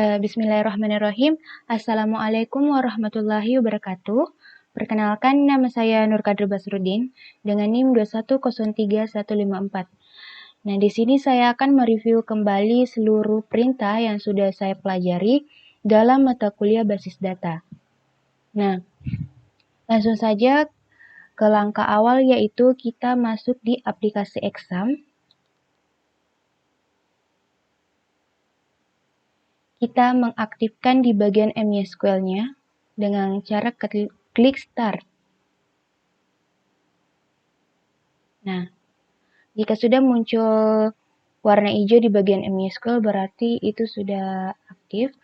Bismillahirrahmanirrahim. Assalamualaikum warahmatullahi wabarakatuh. Perkenalkan, nama saya Nur Kadir Basrudin dengan NIM 2103154. Nah, di sini saya akan mereview kembali seluruh perintah yang sudah saya pelajari dalam mata kuliah basis data. Nah, langsung saja ke langkah awal, yaitu kita masuk di aplikasi Exam. Kita mengaktifkan di bagian MySQL-nya dengan cara klik Start. Nah, jika sudah muncul warna hijau di bagian MySQL, berarti itu sudah aktif.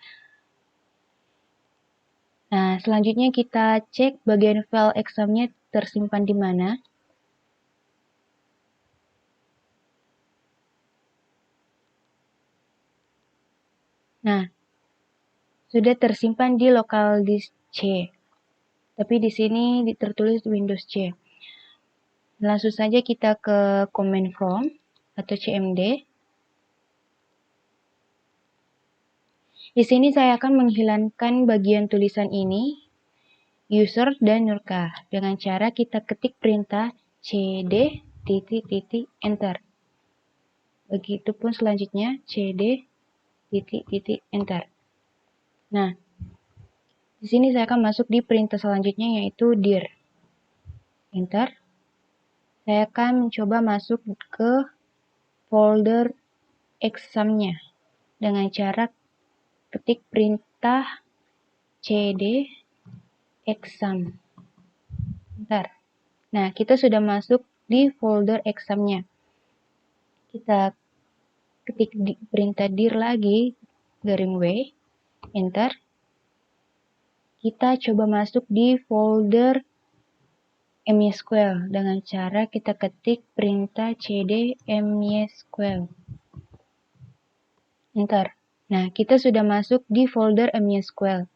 Nah, selanjutnya kita cek bagian file exam-nya tersimpan di mana. Nah, sudah tersimpan di local disk C. Tapi di sini tertulis Windows C. Langsung saja kita ke command from atau cmd. Di sini saya akan menghilangkan bagian tulisan ini, user dan Nurka, dengan cara kita ketik perintah cd titik enter. Begitupun selanjutnya cd titik enter. Nah, di sini saya akan masuk di perintah selanjutnya, yaitu dir. Enter. Saya akan mencoba masuk ke folder exam-nya dengan cara ketik perintah cd exam. Bentar. Nah, kita sudah masuk di folder exam-nya. Kita ketik perintah dir lagi, garing W, enter. Kita coba masuk di folder MySQL dengan cara kita ketik perintah cd MySQL. Enter. Nah, kita sudah masuk di folder MySQL.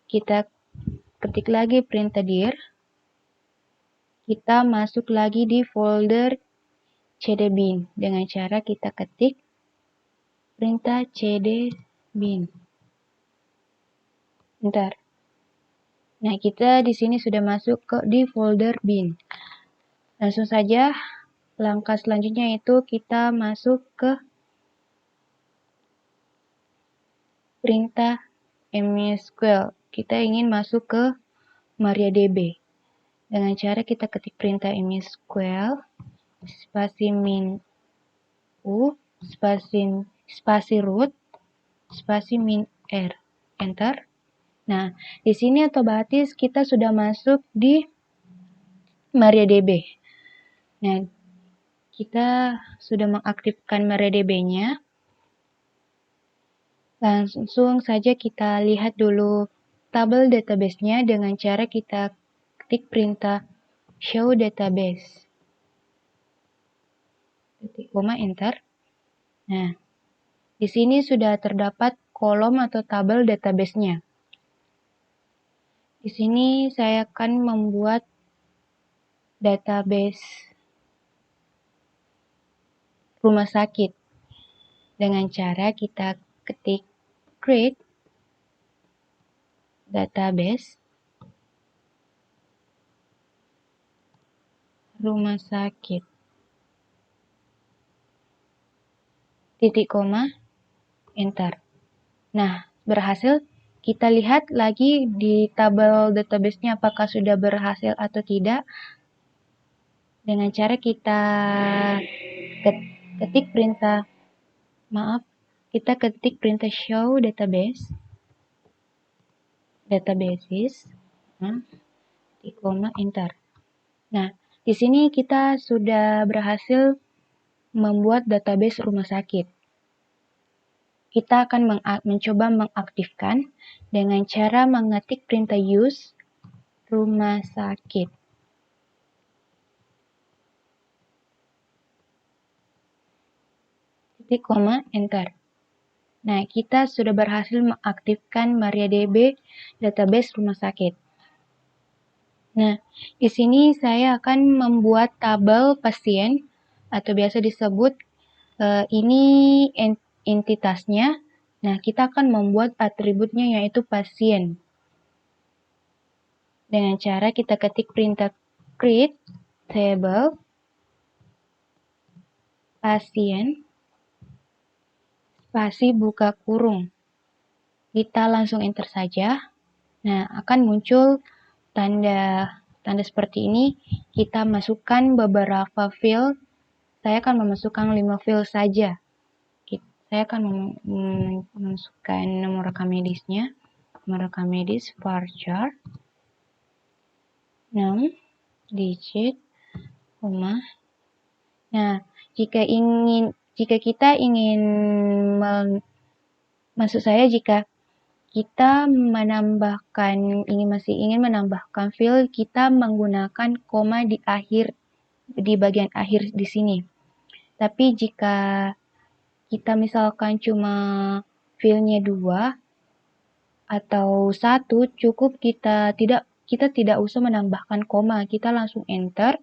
Kita ketik lagi perintah dir. Kita masuk lagi di folder cdbin dengan cara kita ketik perintah cdbin. Bentar. Nah, kita di sini sudah masuk di folder bin. Langsung saja langkah selanjutnya itu kita masuk ke perintah MySQL. Kita ingin masuk ke MariaDB. Dengan cara kita ketik perintah MySQL spasi min u spasi root spasi min r, enter. Nah, di sini otomatis kita sudah masuk di MariaDB. Nah, kita sudah mengaktifkan MariaDB-nya. Langsung saja kita lihat dulu tabel database-nya dengan cara kita ketik perintah show database. Ketik koma, enter. Nah, di sini sudah terdapat kolom atau tabel database-nya. Di sini saya akan membuat database rumah sakit dengan cara kita ketik create database rumah sakit, titik koma, enter. Nah, berhasil. Kita lihat lagi di tabel database-nya apakah sudah berhasil atau tidak. Dengan cara kita ketik perintah, kita ketik perintah show database, databases, titik koma, enter. Nah, di sini kita sudah berhasil membuat database rumah sakit. Kita akan mencoba mengaktifkan dengan cara mengetik perintah use rumah sakit. Titik koma, enter. Nah, kita sudah berhasil mengaktifkan MariaDB database rumah sakit. Nah, di sini saya akan membuat tabel pasien atau biasa disebut ini entitasnya. Nah, kita akan membuat atributnya yaitu pasien. Dengan cara kita ketik perintah create table pasien spasi buka kurung. Kita langsung enter saja. Nah, akan muncul tanda seperti ini. Kita masukkan beberapa field. Saya akan memasukkan 5 field saja. Saya akan memasukkan nomor rekam medisnya. Nomor rekam medis varchar 6 digit, koma. Nah, jika kita ingin maksud saya jika kita masih ingin menambahkan field, kita menggunakan koma di bagian akhir di sini. Tapi jika kita misalkan cuma fieldnya 2 atau 1, cukup kita tidak usah menambahkan koma, kita langsung enter,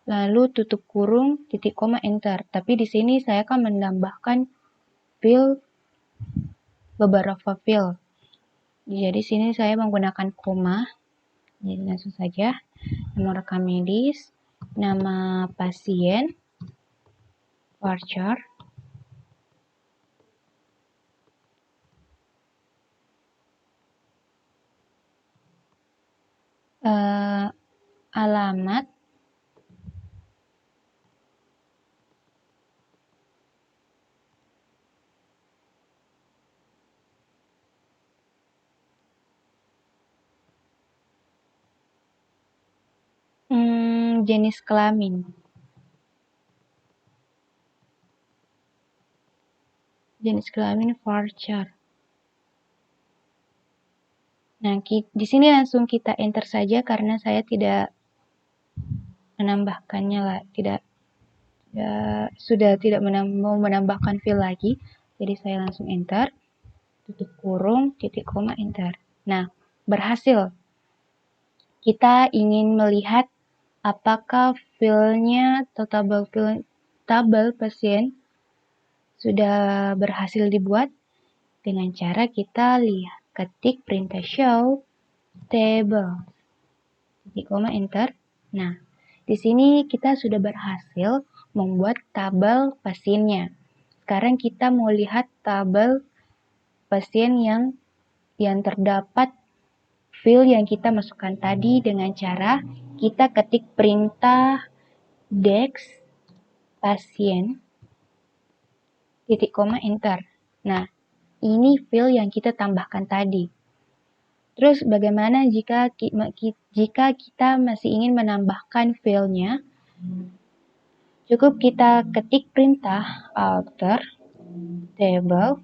lalu tutup kurung, titik koma, enter. Tapi di sini saya akan menambahkan field, beberapa field. Jadi sini saya menggunakan koma. Jadi langsung saja nomor rekam medis, nama pasien, varchar, alamat, jenis kelamin. Jenis kelamin varchar. Nah, di sini langsung kita enter saja karena saya tidak menambahkannya lah, sudah tidak mau menambahkan field lagi. Jadi saya langsung enter, tutup kurung, titik koma, enter. Nah, berhasil. Kita ingin melihat apakah fieldnya atau tabel pasien sudah berhasil dibuat dengan cara kita lihat ketik perintah show table, titik koma, enter. Nah, di sini kita sudah berhasil membuat tabel pasiennya. Sekarang kita mau lihat tabel pasien yang terdapat field yang kita masukkan tadi dengan cara kita ketik perintah dex pasien, titik koma, enter. Nah, ini field yang kita tambahkan tadi. Terus bagaimana jika kita masih ingin menambahkan fieldnya? Cukup kita ketik perintah alter table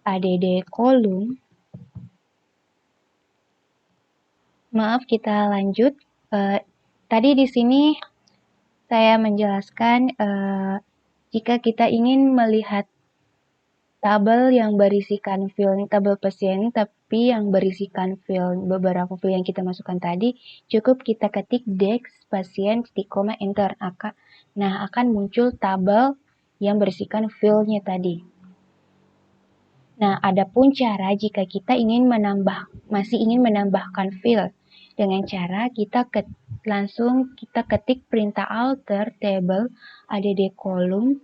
add kolom. Maaf, kita lanjut. Tadi di sini saya menjelaskan jika kita ingin melihat tabel yang berisikan field tabel pasien, tapi yang berisikan field beberapa field yang kita masukkan tadi, cukup kita ketik dex pasien, titik koma, enter. Nah, akan muncul tabel yang berisikan fieldnya tadi. Nah, adapun cara jika kita masih ingin menambahkan field dengan cara langsung kita ketik perintah alter table add kolom.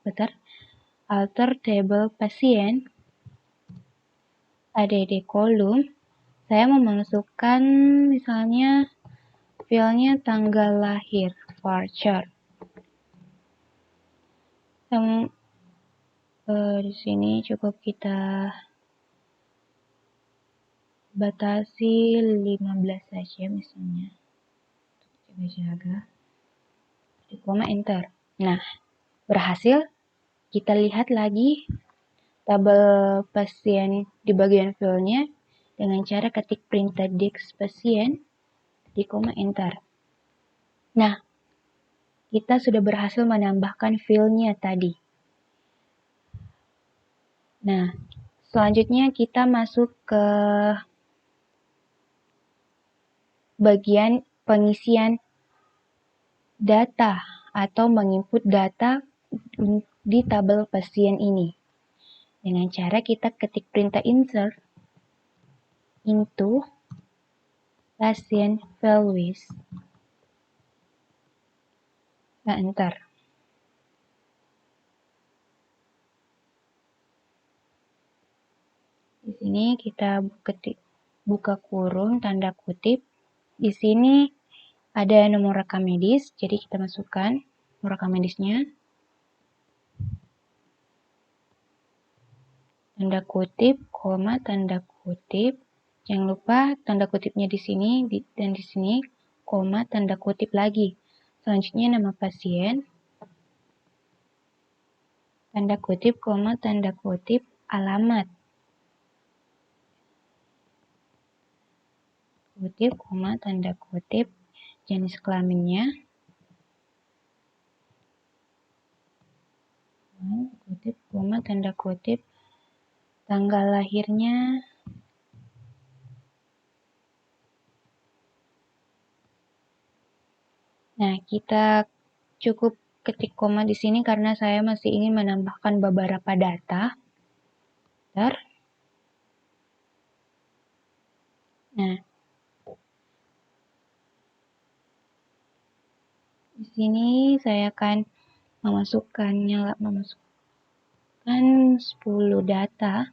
Betul. Alter table pasien add kolom. Saya mau memasukkan misalnya fieldnya tanggal lahir varchar. Di sini cukup kita batasi 15 saja misalnya. Coba jaga. Titik koma, enter. Nah, berhasil. Kita lihat lagi tabel pasien di bagian fieldnya dengan cara ketik perintah dex pasien, titik koma, enter. Nah, kita sudah berhasil menambahkan fieldnya tadi. Nah, selanjutnya kita masuk ke bagian pengisian data atau menginput data di tabel pasien ini. Dengan cara kita ketik perintah insert into patient values. Nah, enter. Di sini kita buka kurung tanda kutip. Di sini ada nomor rekam medis, jadi kita masukkan nomor rekam medisnya. Tanda kutip, koma, tanda kutip. Jangan lupa tanda kutipnya di sini dan di sini, koma, tanda kutip lagi. Selanjutnya nama pasien, tanda kutip, koma, tanda kutip, alamat. Kutip, koma, tanda kutip, jenis kelaminnya. Kutip, koma, tanda kutip, tanggal lahirnya. Nah, kita cukup ketik koma di sini karena saya masih ingin menambahkan beberapa data. Nah, di sini saya akan memasukkan 10 data.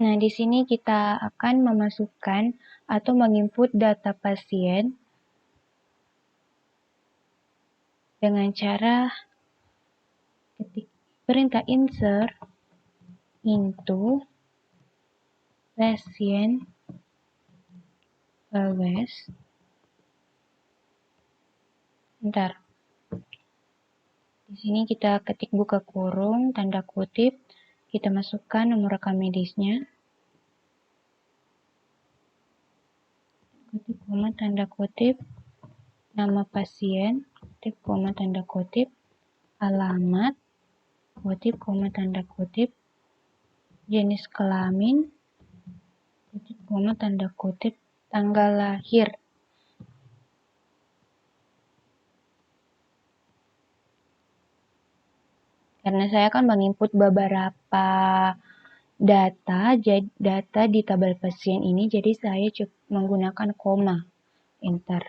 Nah, di sini kita akan memasukkan atau menginput data pasien dengan cara ketik perintah insert into patient values. Bentar. Di sini kita ketik buka kurung, tanda kutip, kita masukkan nomor rekam medisnya. koma tanda kutip, nama pasien, kutip, koma tanda kutip, alamat, kutip, koma tanda kutip, jenis kelamin, kutip, koma tanda kutip, tanggal lahir. Karena saya akan menginput beberapa data di tabel pasien ini, jadi saya menggunakan koma, enter.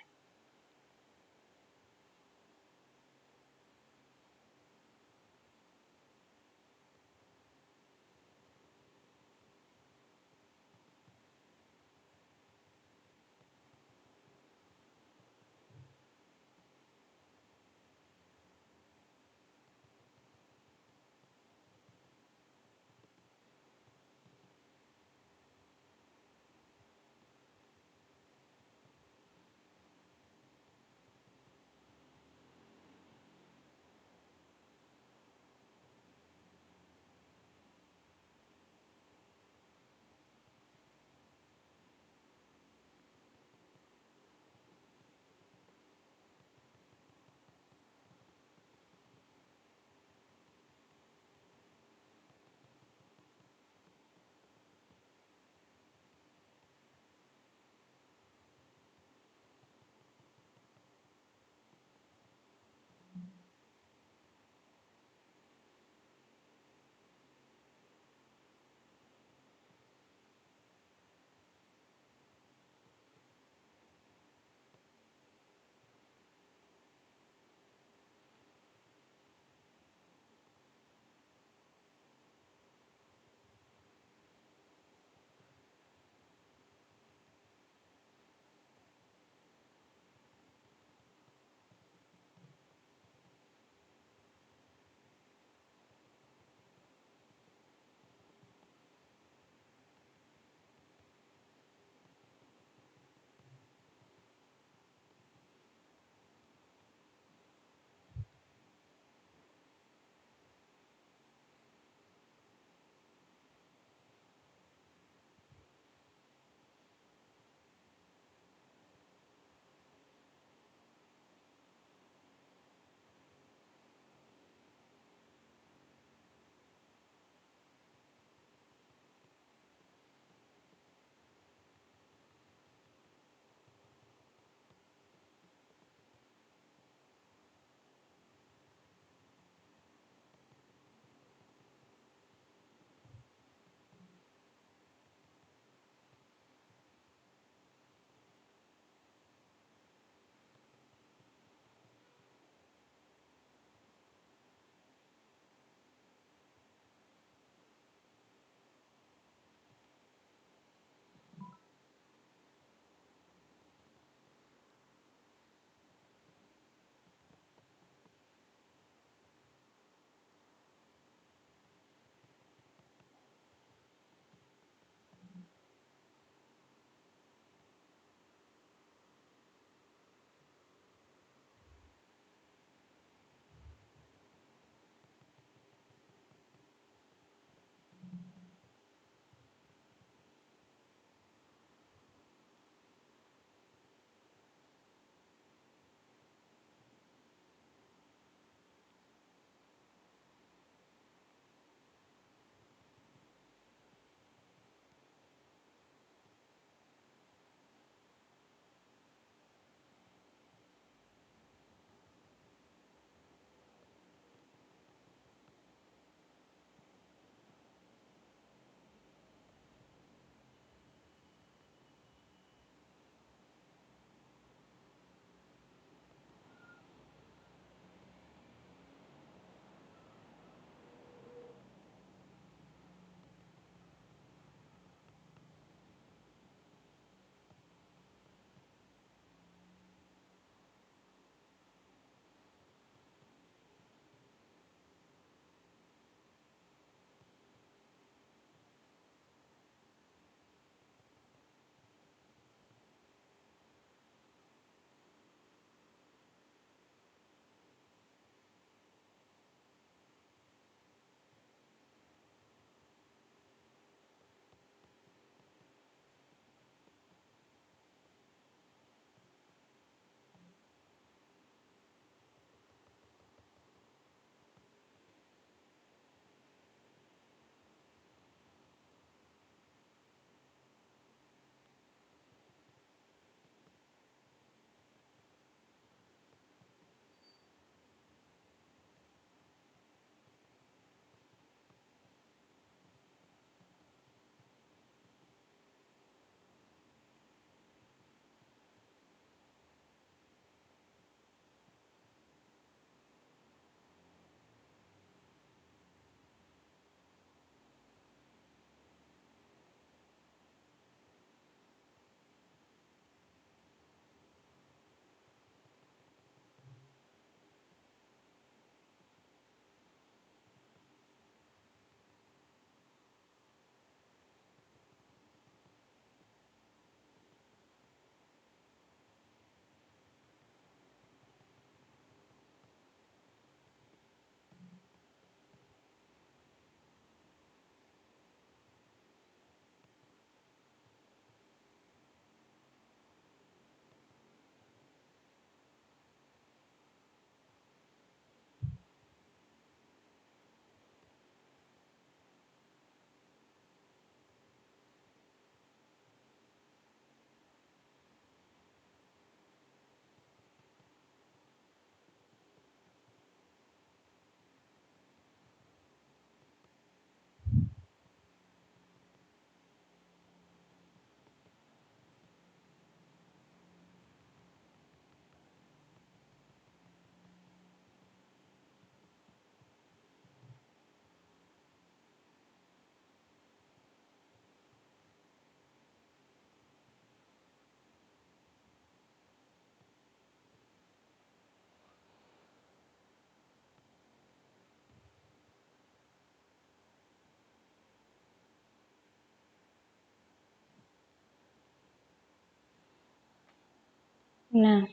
Nah,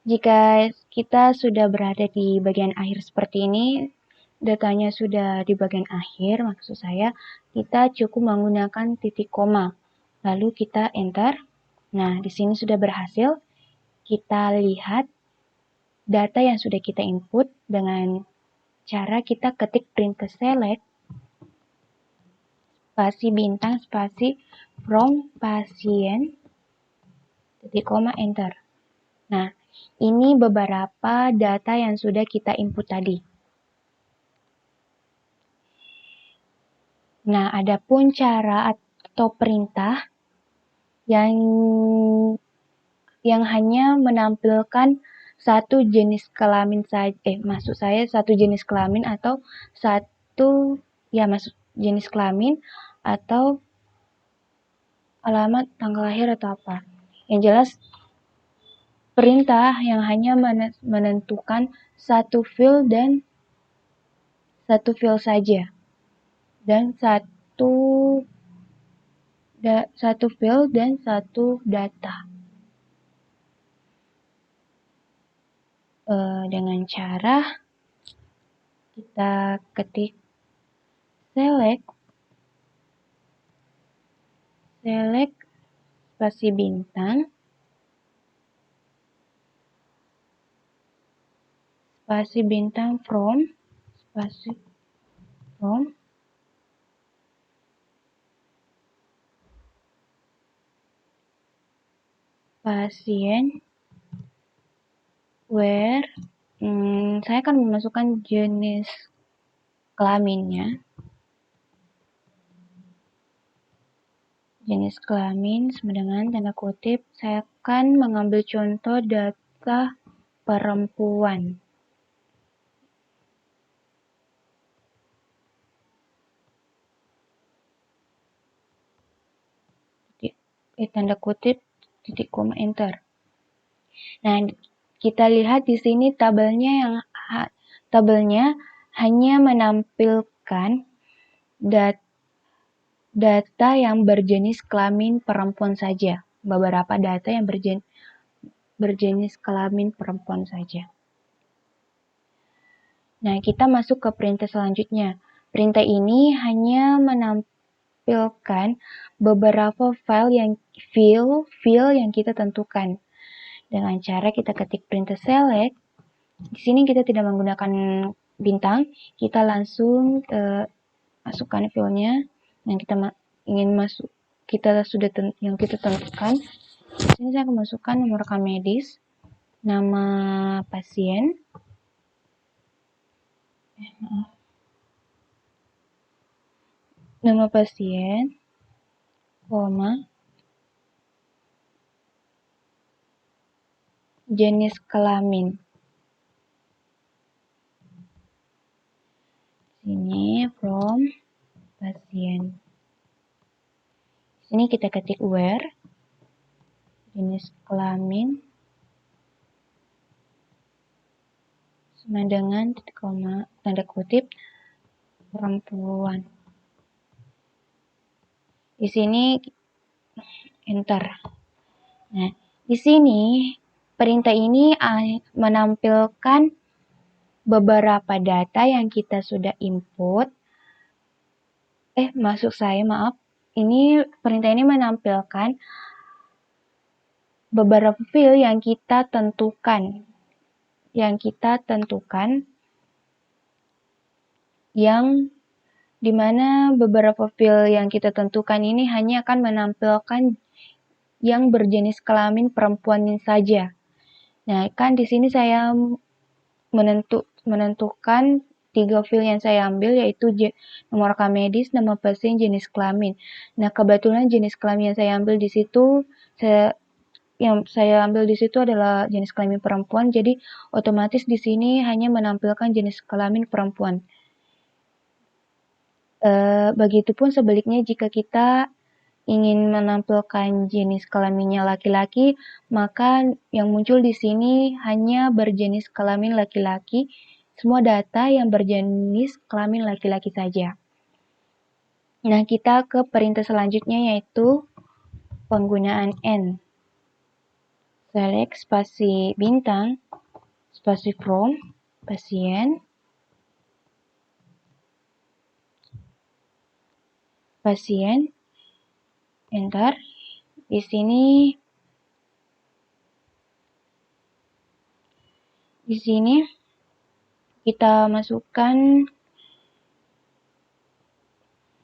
jika kita sudah berada di bagian akhir seperti ini, datanya sudah di bagian akhir, maksud saya, kita cukup menggunakan titik koma. Lalu kita enter. Nah, di sini sudah berhasil. Kita lihat data yang sudah kita input dengan cara kita ketik print select, spasi bintang, spasi from pasien, titik koma, enter. Nah, ini beberapa data yang sudah kita input tadi. Nah, adapun cara atau perintah yang hanya menampilkan satu jenis kelamin saja, maksud saya satu jenis kelamin atau jenis kelamin atau alamat, tanggal lahir atau apa. Yang jelas perintah yang hanya menentukan satu field saja dan satu field dan satu data. Dengan cara kita ketik select spasi bintang, from pasien where saya akan memasukkan jenis kelaminnya. Jenis kelamin sama dengan tanda kutip, saya akan mengambil contoh data perempuan. Tanda kutip, titik koma, enter. Nah, kita lihat di sini tabelnya hanya menampilkan data yang berjenis kelamin perempuan saja. Beberapa data yang berjenis kelamin perempuan saja. Nah, kita masuk ke perintah selanjutnya. Perintah ini hanya menampilkan beberapa file yang kita tentukan. Dengan cara kita ketik perintah select, di sini kita tidak menggunakan bintang, kita langsung masukkan filenya yang kita ingin masuk, yang kita tentukan. Di sini saya akan masukkan nomor rekam medis, nama pasien, koma, jenis kelamin. Sini from pasien. Sini kita ketik where, jenis kelamin sama dengan titik koma, tanda kutip, perempuan. Di sini enter. Nah, di sini perintah ini menampilkan beberapa data yang kita sudah input. Ini perintah ini menampilkan beberapa field yang kita tentukan. Yang dimana beberapa field yang kita tentukan ini hanya akan menampilkan yang berjenis kelamin perempuan saja. Nah, kan di sini saya menentukan 3 field yang saya ambil, yaitu nomor rekam medis, nama pasien, jenis kelamin. Nah, kebetulan jenis kelamin yang saya ambil di situ, adalah jenis kelamin perempuan, jadi otomatis di sini hanya menampilkan jenis kelamin perempuan. Begitupun sebaliknya jika kita ingin menampilkan jenis kelaminnya laki-laki, maka yang muncul di sini hanya berjenis kelamin laki-laki, semua data yang berjenis kelamin laki-laki saja. Nah, kita ke perintah selanjutnya, yaitu penggunaan N. Select spasi bintang, spasi from, pasien, enter. Di sini kita masukkan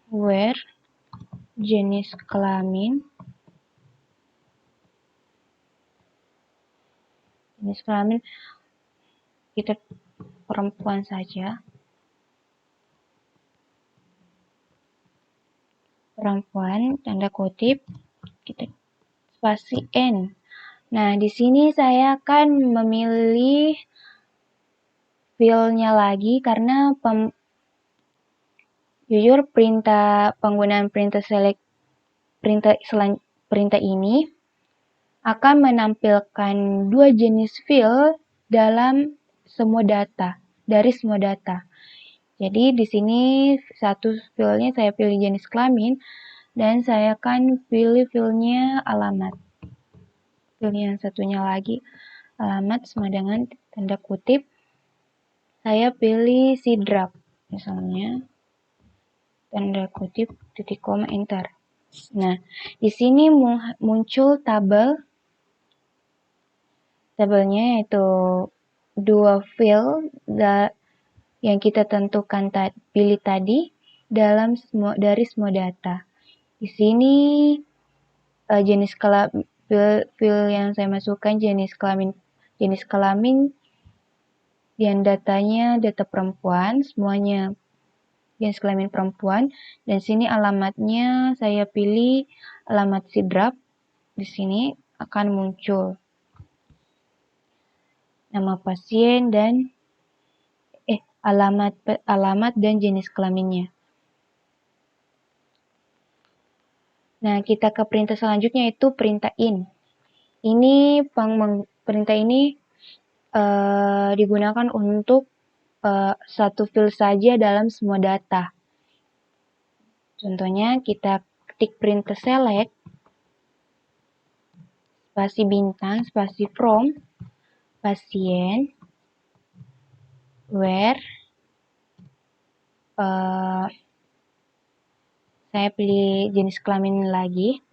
where, jenis kelamin, kita perempuan saja, perempuan, tanda kutip, kita spasi N. Nah, di sini saya akan memilih fill-nya lagi karena jujur penggunaan perintah ini akan menampilkan dua jenis fill dalam semua data, dari semua data. Jadi di sini satu fill-nya saya pilih jenis kelamin dan saya akan pilih fill-nya alamat. Fill yang satunya lagi alamat sama dengan tanda kutip. Saya pilih sidrap misalnya. Tanda kutip titik koma enter. Nah, di sini muncul tabelnya yaitu dua fill yang kita tentukan pilih tadi dari semua data. Di sini jenis fill yang saya masukkan jenis kelamin dan datanya data perempuan, semuanya jenis kelamin perempuan, dan sini alamatnya saya pilih alamat sidrap. Di sini akan muncul nama pasien dan alamat dan jenis kelaminnya. Nah, kita ke perintah selanjutnya yaitu perintah in. Perintah ini digunakan untuk satu fill saja dalam semua data. Contohnya kita ketik perintah select, spasi bintang, spasi from, pasien, where, saya pilih jenis kelamin lagi,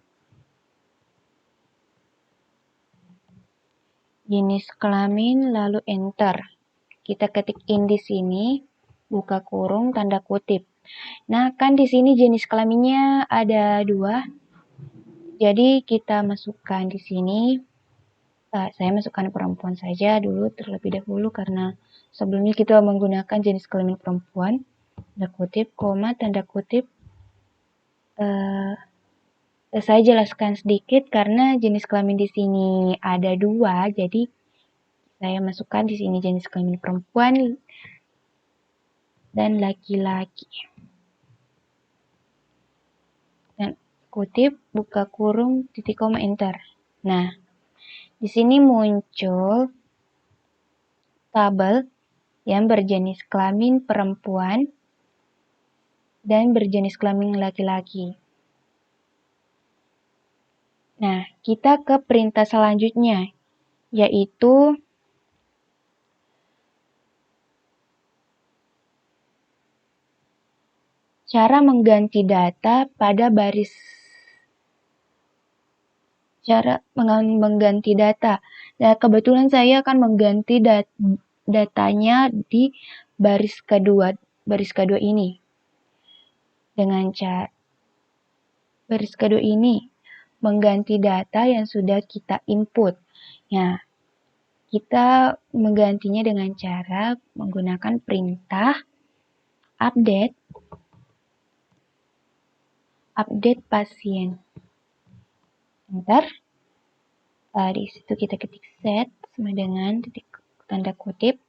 jenis kelamin lalu enter. Kita ketik in di sini, buka kurung, tanda kutip. Nah, kan di sini jenis kelaminnya ada dua. Jadi kita masukkan di sini. Saya masukkan perempuan saja dulu terlebih dahulu karena sebelumnya kita menggunakan jenis kelamin perempuan. Tanda kutip, koma, tanda kutip. Saya jelaskan sedikit karena jenis kelamin di sini ada dua, jadi saya masukkan di sini jenis kelamin perempuan dan laki-laki. Dan kutip, buka kurung, titik koma, enter. Nah, di sini muncul tabel yang berjenis kelamin perempuan dan berjenis kelamin laki-laki. Nah, kita ke perintah selanjutnya, yaitu cara mengganti data pada mengganti data. Nah, kebetulan saya akan mengganti datanya di baris kedua ini. Dengan baris kedua ini mengganti data yang sudah kita input. Nah, kita menggantinya dengan cara menggunakan perintah update pasien. Enter. Di situ kita ketik set sama dengan titik tanda kutip.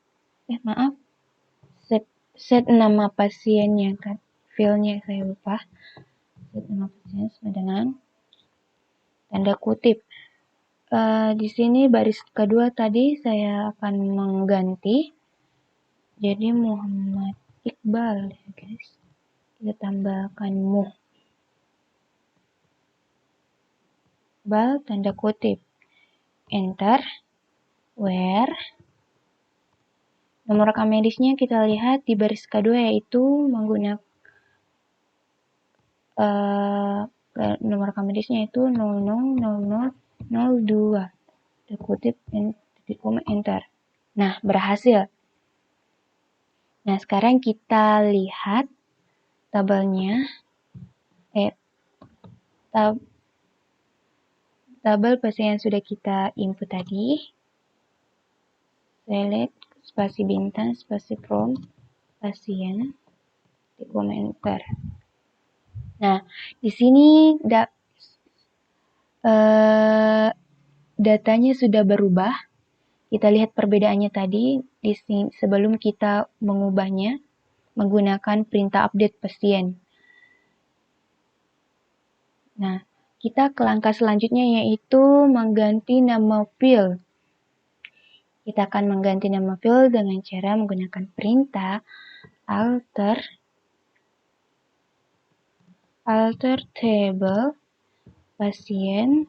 Set nama pasiennya kan. Fill-nya saya lupa. Set nama pasien sama dengan tanda kutip. Di sini baris kedua tadi saya akan mengganti. Jadi Muhammad Iqbal ya guys. Kita tambahkan mu. tebal, tanda kutip, enter, where, nomor rekam medisnya kita lihat di baris kedua yaitu menggunakan nomor rekam medisnya itu 000002, tanda kutip, titik koma, enter. Nah, berhasil. Nah, sekarang kita lihat tabelnya, tabel pasien yang sudah kita input tadi. Select, spasi bintang, spasi from, pasien, titik koma, enter. Nah, di sini datanya sudah berubah. Kita lihat perbedaannya tadi di sini sebelum kita mengubahnya menggunakan perintah update pasien. Nah, kita ke langkah selanjutnya yaitu mengganti nama file. Kita akan mengganti nama file dengan cara menggunakan perintah alter table pasien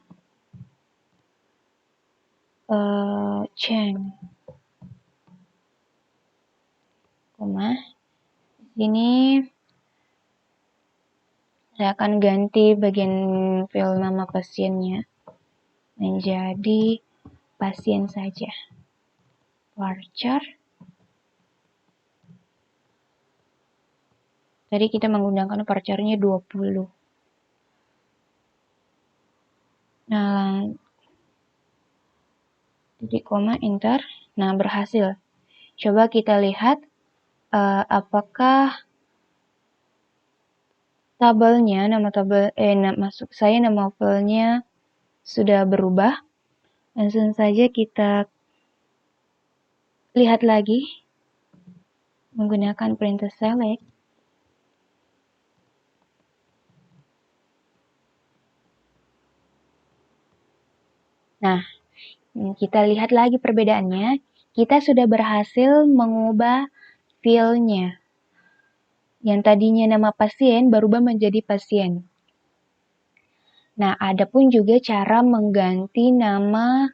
change, ini saya akan ganti bagian file nama pasiennya menjadi pasien saja. Varchar. Tadi kita menggunakan varcharnya 20. Nah, titik koma, enter. Nah, berhasil. Coba kita lihat apakah tabelnya, nama filenya sudah berubah. Langsung saja kita lihat lagi menggunakan perintah select. Nah, kita lihat lagi perbedaannya. Kita sudah berhasil mengubah filenya. Yang tadinya nama pasien berubah menjadi pasien. Nah, ada pun juga cara mengganti nama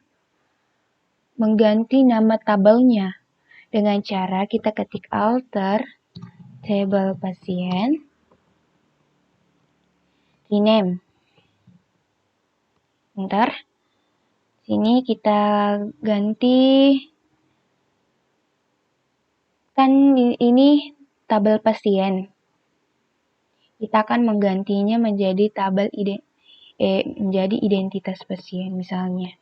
tabelnya. Dengan cara kita ketik alter table pasien, rename. Ntar, sini kita ganti, kan ini tabel pasien. Kita akan menggantinya menjadi tabel menjadi identitas pasien misalnya.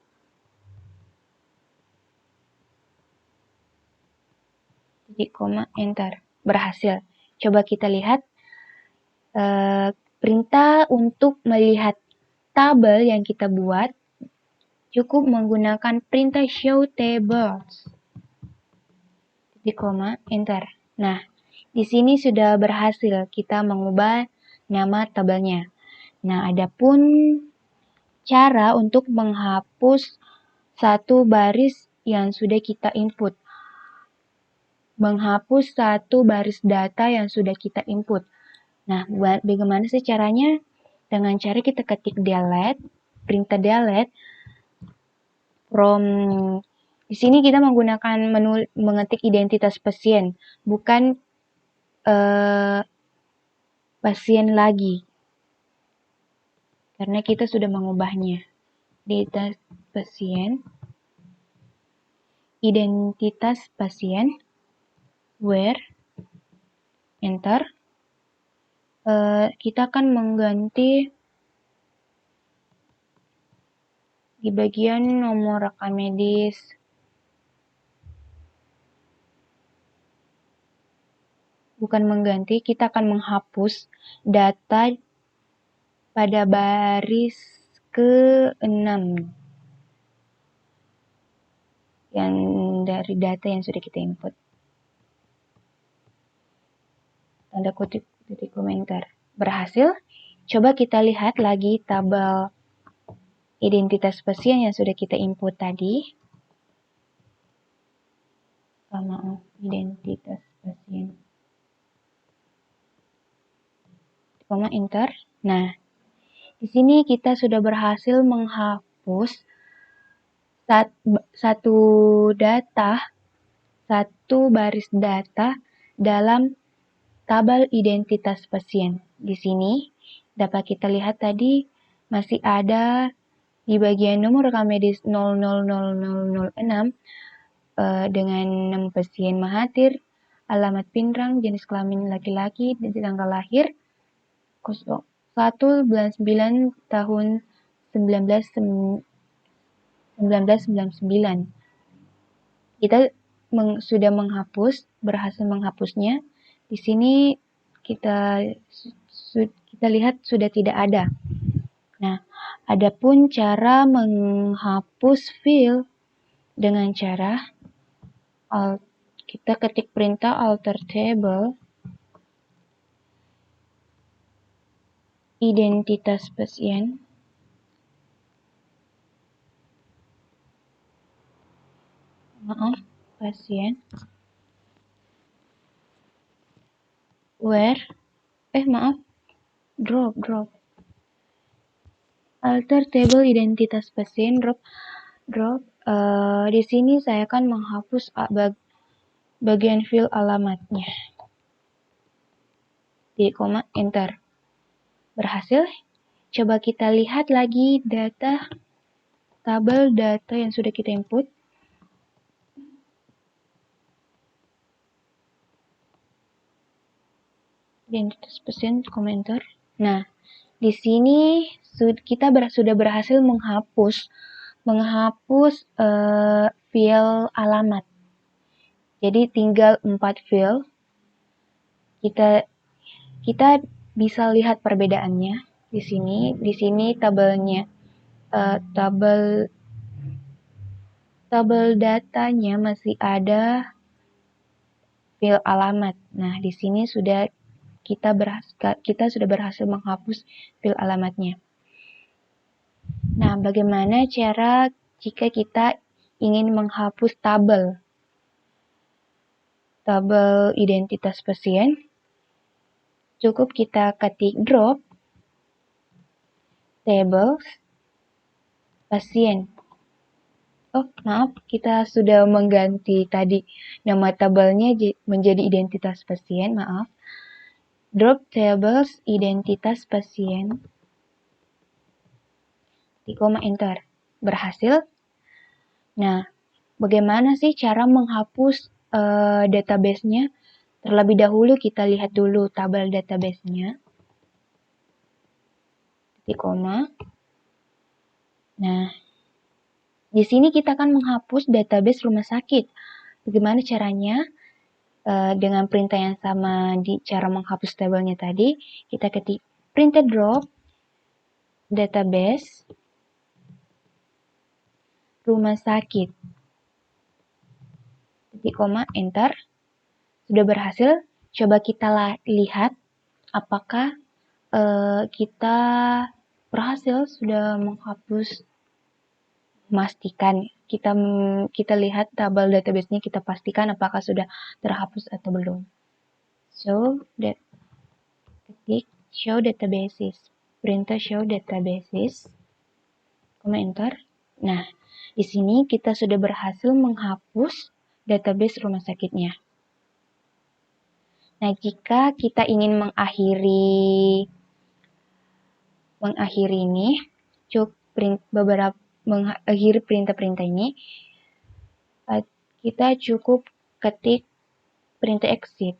Titik koma, enter. Berhasil. Coba kita lihat perintah untuk melihat tabel yang kita buat cukup menggunakan perintah show tables. Titik koma, enter. Nah, di sini sudah berhasil kita mengubah nama tabelnya. Nah, adapun cara untuk menghapus satu baris yang sudah kita input. Menghapus satu baris data yang sudah kita input. Nah, bagaimana sih caranya? Dengan cara kita ketik delete, perintah delete from. Di sini kita menggunakan mengetik identitas pasien, bukan pasien lagi. Karena kita sudah mengubahnya. Identitas pasien, where, enter. Kita akan mengganti di bagian nomor rekam medis. Bukan mengganti, kita akan menghapus data pada baris ke-6 yang dari data yang sudah kita input. Tanda kutip, titik komentar. Berhasil. Coba kita lihat lagi tabel identitas pasien yang sudah kita input tadi. Identitas pasien. Enter. Nah, Di sini kita sudah berhasil menghapus satu baris data dalam tabel identitas pasien. Di sini dapat kita lihat tadi masih ada di bagian nomor rekam medis 000006 dengan 6 pasien Mahathir, alamat Pindrang, jenis kelamin laki-laki, dan tanggal lahir 1/9 tahun 1999. Kita sudah berhasil menghapusnya. Di sini kita lihat sudah tidak ada. Nah, adapun cara menghapus file dengan cara kita ketik perintah alter table identitas pasien drop alter table identitas pasien drop. Di sini saya akan menghapus bagian file alamatnya. Enter. Berhasil. Coba kita lihat lagi tabel data yang sudah kita input. Identitas pasien, komentar. Nah, di sini kita sudah berhasil menghapus file alamat. Jadi tinggal 4 file. Kita bisa lihat perbedaannya di sini. Di sini tabelnya, tabel datanya masih ada file alamat. Nah, di sini kita sudah berhasil menghapus file alamatnya. Nah, bagaimana cara jika kita ingin menghapus tabel identitas pasien? Cukup kita ketik drop tables pasien. Oh, maaf, kita sudah mengganti tadi nama tabelnya menjadi identitas pasien, maaf. Drop tables identitas pasien. Enter. Berhasil. Nah, bagaimana sih cara menghapus database-nya? Terlebih dahulu kita lihat dulu tabel database-nya. Nah, di sini kita akan menghapus database rumah sakit. Bagaimana caranya? Dengan perintah yang sama di cara menghapus tabelnya tadi, kita ketik perintah drop database rumah sakit. Enter. Sudah berhasil. Coba kita lihat apakah kita berhasil sudah menghapus. Pastikan kita lihat tabel database-nya, kita pastikan apakah sudah terhapus atau belum. Show databases. Perintah show databases. Enter. Nah, di sini kita sudah berhasil menghapus database rumah sakitnya. Nah, jika kita ingin mengakhiri ini, mengakhiri perintah-perintah ini, kita cukup ketik perintah exit.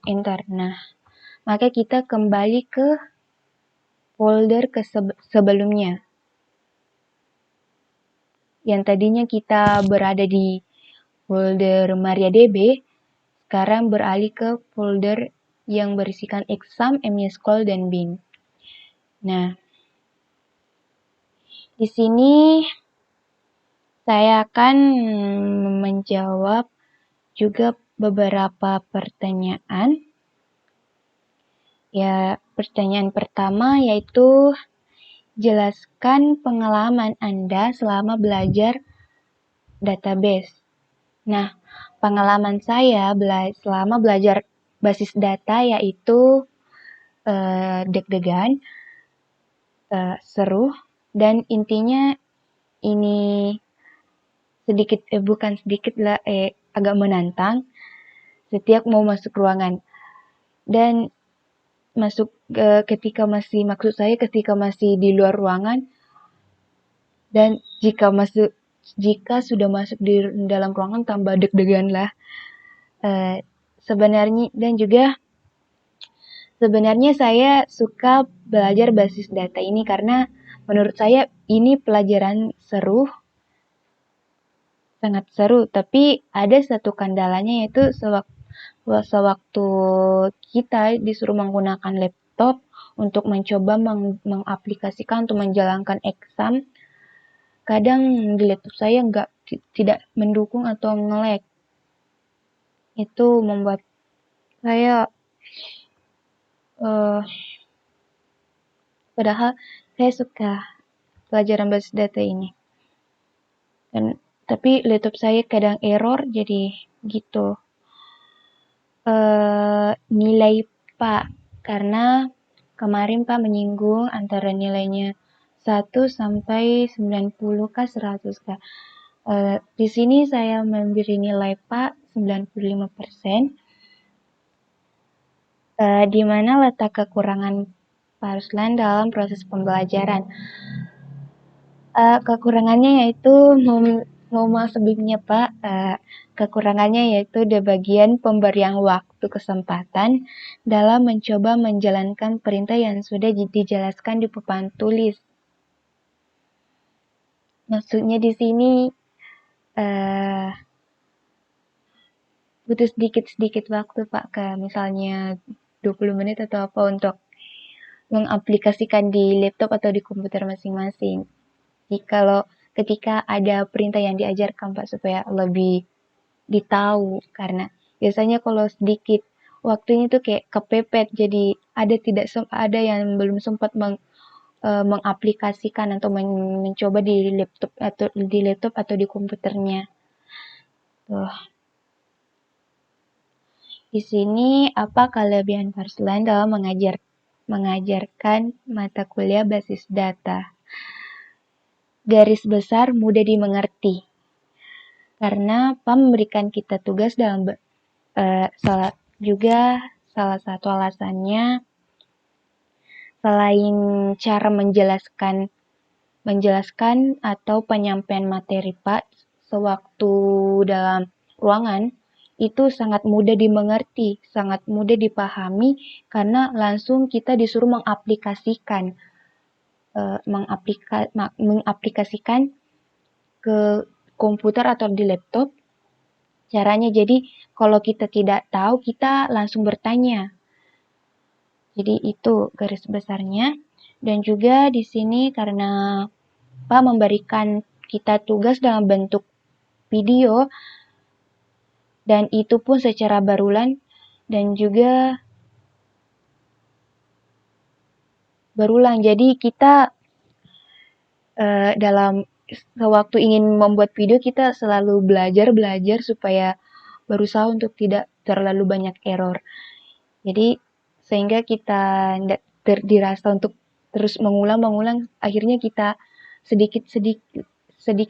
Enter. Nah, maka kita kembali ke folder sebelumnya. Yang tadinya kita berada di folder MariaDB, sekarang beralih ke folder yang berisikan exam, MySQL, dan Bing. Nah, di sini saya akan menjawab juga beberapa pertanyaan. Ya, pertanyaan pertama yaitu jelaskan pengalaman Anda selama belajar database. Nah, pengalaman saya selama belajar basis data yaitu deg-degan, seru, dan intinya ini sedikit bukan sedikit lah, agak menantang setiap mau masuk ruangan. Dan maksud saya ketika masih di luar ruangan, dan jika sudah masuk di dalam ruangan tambah deg-degan lah. Sebenarnya saya suka belajar basis data ini karena menurut saya ini pelajaran seru, sangat seru, tapi ada satu kendalanya, yaitu sewaktu kita disuruh menggunakan laptop untuk mencoba mengaplikasikan untuk menjalankan exam, kadang di laptop saya tidak mendukung atau nge-lag. Itu membuat saya padahal saya suka pelajaran basis data ini. Tapi laptop saya kadang error, jadi gitu. Nilai Pak, karena kemarin Pak menyinggung antara nilainya 1 sampai 90 kah 100 kah. Di sini saya memberi nilai Pak 95%. Di mana letak kekurangan Pak Ruslan dalam proses pembelajaran? Kekurangannya yaitu mau sebelumnya Pak, kekurangannya yaitu di bagian pemberian waktu kesempatan dalam mencoba menjalankan perintah yang sudah dijelaskan di papan tulis. Maksudnya di sini butuh sedikit waktu Pak, misalnya 20 menit atau apa untuk mengaplikasikan di laptop atau di komputer masing-masing. Kalau ketika ada perintah yang diajarkan Pak, supaya lebih ditahu, karena biasanya kalau sedikit waktunya tuh kayak kepepet, jadi ada yang belum sempat mengaplikasikan atau mencoba di laptop atau di komputernya. Tuh. Di sini apa kelebihan Pak Ruslan dalam mengajarkan mata kuliah basis data? Garis besar mudah dimengerti. Karena Pak memberikan kita tugas dalam salah satu alasannya, selain cara menjelaskan atau penyampaian materi Pak sewaktu dalam ruangan, itu sangat mudah dimengerti, sangat mudah dipahami, karena langsung kita disuruh mengaplikasikan ke komputer atau di laptop caranya. Jadi kalau kita tidak tahu, kita langsung bertanya. Jadi itu garis besarnya. Dan juga di sini karena Pak memberikan kita tugas dalam bentuk video, dan itu pun secara berulang, dan juga jadi kita dalam sewaktu ingin membuat video, kita selalu belajar supaya berusaha untuk tidak terlalu banyak error. Jadi sehingga kita tidak dirasa untuk terus mengulang, akhirnya kita sedikit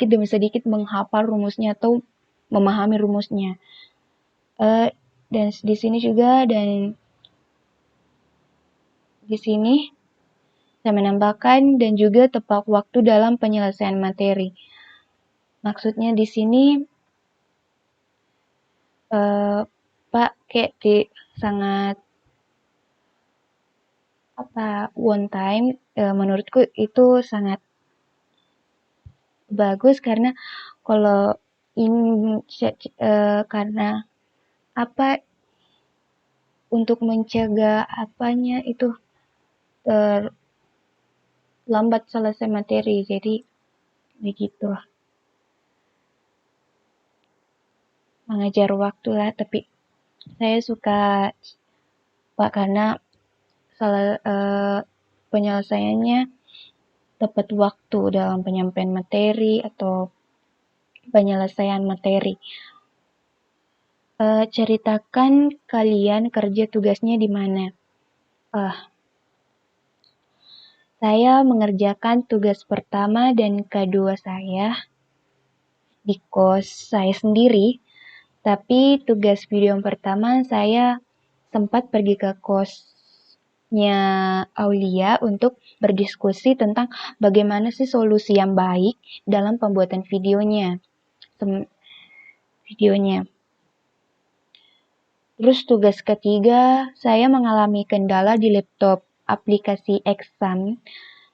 demi sedikit menghafal rumusnya atau memahami rumusnya. Dan di sini saya menambahkan, dan juga tepat waktu dalam penyelesaian materi. Maksudnya di sini Pak kayak sangat one time, menurutku itu sangat bagus, karena kalau karena untuk mencegah itu lambat selesai materi, jadi begitu. Mengejar waktu lah, tapi saya suka Pak karena penyelesaiannya tepat waktu dalam penyampaian materi atau penyelesaian materi. Ceritakan kalian kerja tugasnya di mana? Saya mengerjakan tugas pertama dan kedua saya di kos saya sendiri, tapi tugas video yang pertama saya sempat pergi ke kosnya Aulia untuk berdiskusi tentang bagaimana sih solusi yang baik dalam pembuatan videonya. Terus tugas ketiga, saya mengalami kendala di laptop aplikasi exam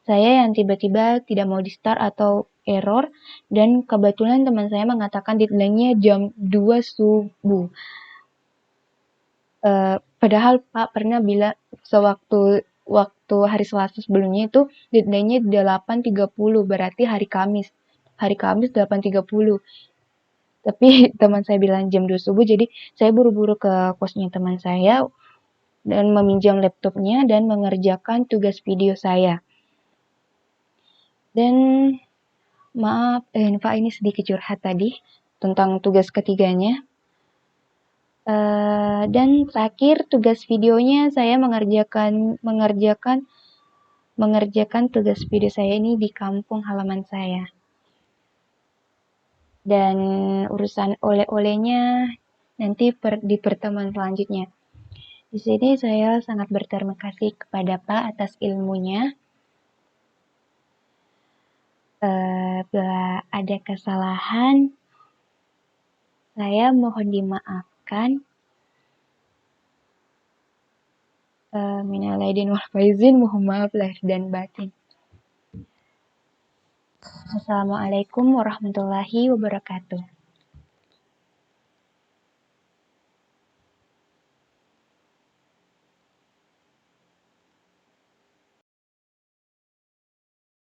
saya yang tiba-tiba tidak mau di-start atau error, dan kebetulan teman saya mengatakan deadline-nya jam 2 subuh. Padahal Pak pernah bilang waktu hari Selasa sebelumnya itu deadline-nya 8.30, berarti hari Kamis. Hari Kamis 8.30. Tapi teman saya bilang jam 2 subuh, jadi saya buru-buru ke kosnya teman saya dan meminjam laptopnya dan mengerjakan tugas video saya. Dan maaf, Pak, ini sedikit curhat tadi tentang tugas ketiganya. Dan terakhir tugas videonya saya mengerjakan tugas video saya ini di kampung halaman saya. Dan urusan oleh-olehnya nanti di pertemuan selanjutnya. Di sini saya sangat berterima kasih kepada Pak atas ilmunya. Bila ada kesalahan, saya mohon dimaafkan. Minal aidin wal faizin, mohon maaf lahir dan batin. Assalamualaikum warahmatullahi wabarakatuh.